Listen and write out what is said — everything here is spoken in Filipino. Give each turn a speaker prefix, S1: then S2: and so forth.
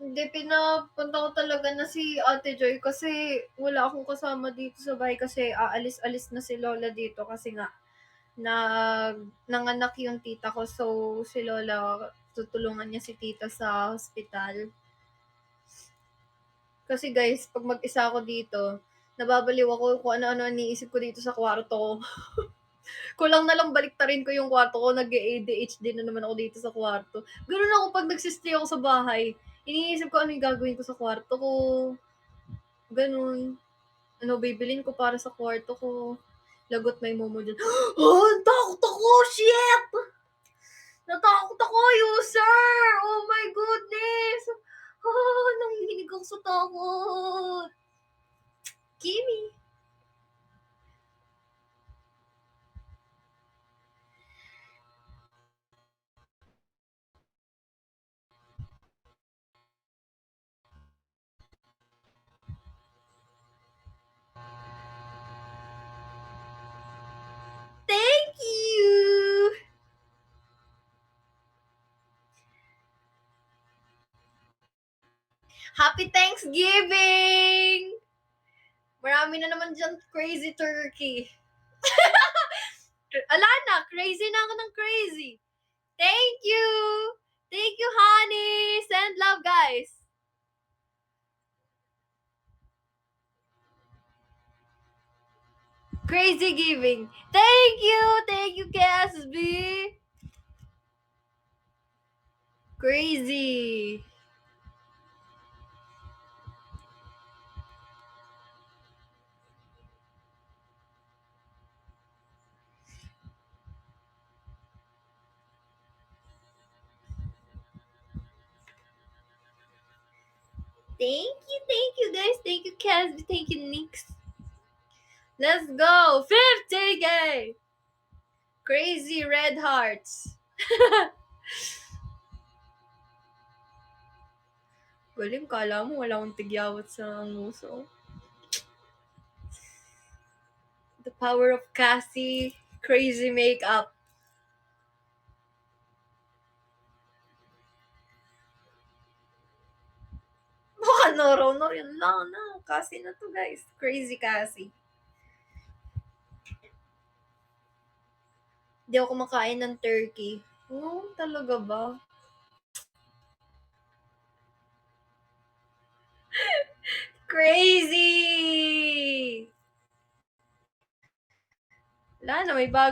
S1: Hindi, pinapunta ko talaga na si Ate Joy kasi wala akong kasama dito sa bahay kasi aalis-alis na si Lola dito kasi nga nanganak yung tita ko. So, si Lola, tutulungan niya si tita sa hospital. Kasi guys, pag mag-isa ako dito, nababaliw ako kung ano-ano iniisip ko dito sa kwarto ko. Kulang na lang baliktarin ko yung kwarto ko, nag-ADHD na naman ako dito sa kwarto. Ganun ako pag nagsistay ako sa bahay. Iniisip ko ano yung gagawin ko sa kwarto ko. Ganun. Ano bibilin ko para sa kwarto ko. Lagot may momo dyan. Oh, takot ako! Shit! Natakot ako, user! Oh my goodness! Oh, nanginginig ako sa takot. Kimi. Thank you! Happy Thanksgiving! Marami na naman dyan crazy turkey. Ala na, crazy na ako ng crazy. Thank you! Thank you, honey! Send love, guys! Crazy giving. Thank you, KSB! Crazy. Thank you, guys. Thank you, KSB. Thank you, Nix. Let's go! 50K! Crazy red hearts. Galing, kala mo wala akong tigyawat sa nguso. The power of Cassie. Crazy makeup. Baka no, yun lang na. Cassie na to, guys. Crazy Cassie. Hindi ako kumakain ng turkey. Oh, talaga ba? Crazy! Wala na, may bago